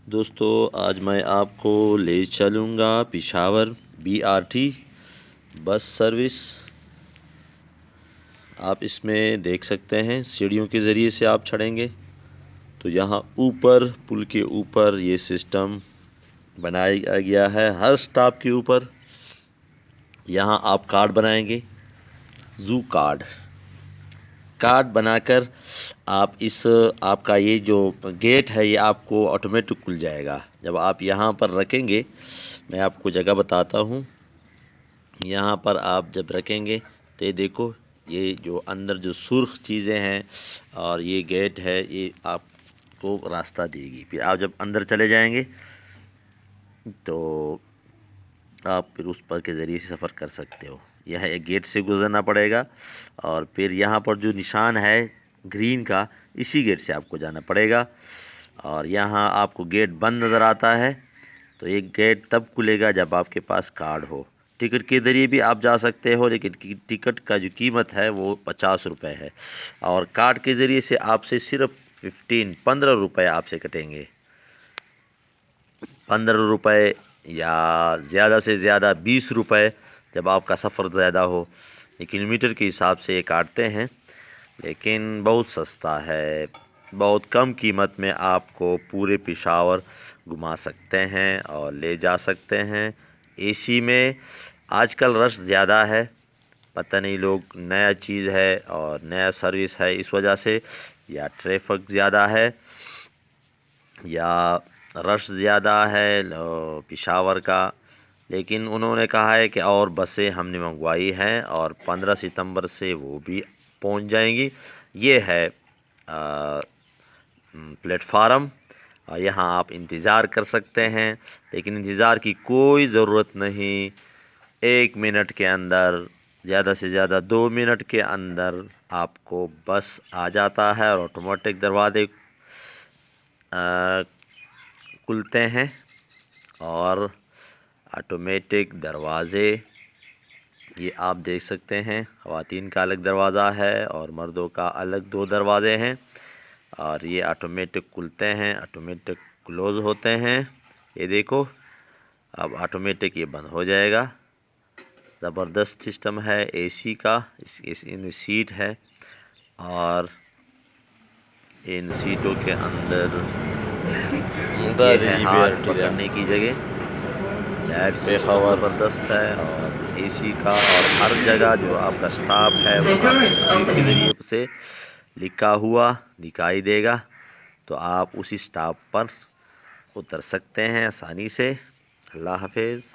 دوستو آج میں آپ کو لے چلوں گا پشاور BRT بس سروس۔ آپ اس میں دیکھ سکتے ہیں سیڑھیوں کے ذریعے سے آپ چڑھیں گے تو یہاں اوپر پل کے اوپر یہ سسٹم بنایا گیا ہے۔ ہر سٹاپ کے اوپر یہاں آپ کارڈ بنائیں گے، زو کارڈ بنا کر آپ کا یہ جو گیٹ ہے یہ آپ کو آٹومیٹک کھل جائے گا۔ جب آپ یہاں پر رکھیں گے، میں آپ کو جگہ بتاتا ہوں، یہاں پر آپ جب رکھیں گے تو یہ دیکھو، یہ جو اندر جو سرخ چیزیں ہیں اور یہ گیٹ ہے، یہ آپ کو راستہ دے گی۔ پھر آپ جب اندر چلے جائیں گے تو آپ پھر اس پر کے ذریعے سے سفر کر سکتے ہو۔ یہ ایک گیٹ سے گزرنا پڑے گا اور پھر یہاں پر جو نشان ہے گرین کا، اسی گیٹ سے آپ کو جانا پڑے گا۔ اور یہاں آپ کو گیٹ بند نظر آتا ہے تو یہ گیٹ تب کھلے گا جب آپ کے پاس کارڈ ہو۔ ٹکٹ کے ذریعے بھی آپ جا سکتے ہو، لیکن ٹکٹ کا جو قیمت ہے وہ 50 روپے ہے، اور کارڈ کے ذریعے سے آپ سے صرف 15 روپے آپ سے کٹیں گے۔ 15 روپے یا زیادہ سے زیادہ 20 روپے جب آپ کا سفر زیادہ ہو، یہ کلو میٹر کے حساب سے یہ کاٹتے ہیں، لیکن بہت سستا ہے۔ بہت کم قیمت میں آپ کو پورے پشاور گھما سکتے ہیں اور لے جا سکتے ہیں۔ AC میں آج کل رش زیادہ ہے، پتہ نہیں لوگ نیا چیز ہے اور نیا سروس ہے اس وجہ سے، یا ٹریفک زیادہ ہے یا رش زیادہ ہے پشاور کا، لیکن انہوں نے کہا ہے کہ اور بسیں ہم نے منگوائی ہیں اور 15 ستمبر سے وہ بھی پہنچ جائیں گی۔ یہ ہے پلیٹ فارم، اور یہاں آپ انتظار کر سکتے ہیں، لیکن انتظار کی کوئی ضرورت نہیں۔ 1 منٹ کے اندر، زیادہ سے زیادہ 2 منٹ کے اندر آپ کو بس آ جاتا ہے، اور آٹومیٹک دروازے کھلتے ہیں، اور آٹومیٹک دروازے یہ آپ دیکھ سکتے ہیں۔ خواتین کا الگ دروازہ ہے اور مردوں کا الگ 2 دروازے ہیں، اور یہ آٹومیٹک کھلتے ہیں، آٹومیٹک کلوز ہوتے ہیں۔ یہ دیکھو، اب آٹومیٹک یہ بند ہو جائے گا۔ زبردست سسٹم ہے AC کا، ان سیٹ ہے، اور ان سیٹوں کے اندر یہ ہے ہاتھ پکڑنے کی جگہ۔ لیٹ سسٹم زبردست ہے، اور AC کا، اور ہر جگہ جو آپ کا سٹاپ ہے وہ آپ کی اسکرین کے ذریعے سے لکھا ہوا دکھائی دے گا، تو آپ اسی سٹاپ پر اتر سکتے ہیں آسانی سے۔ اللہ حافظ۔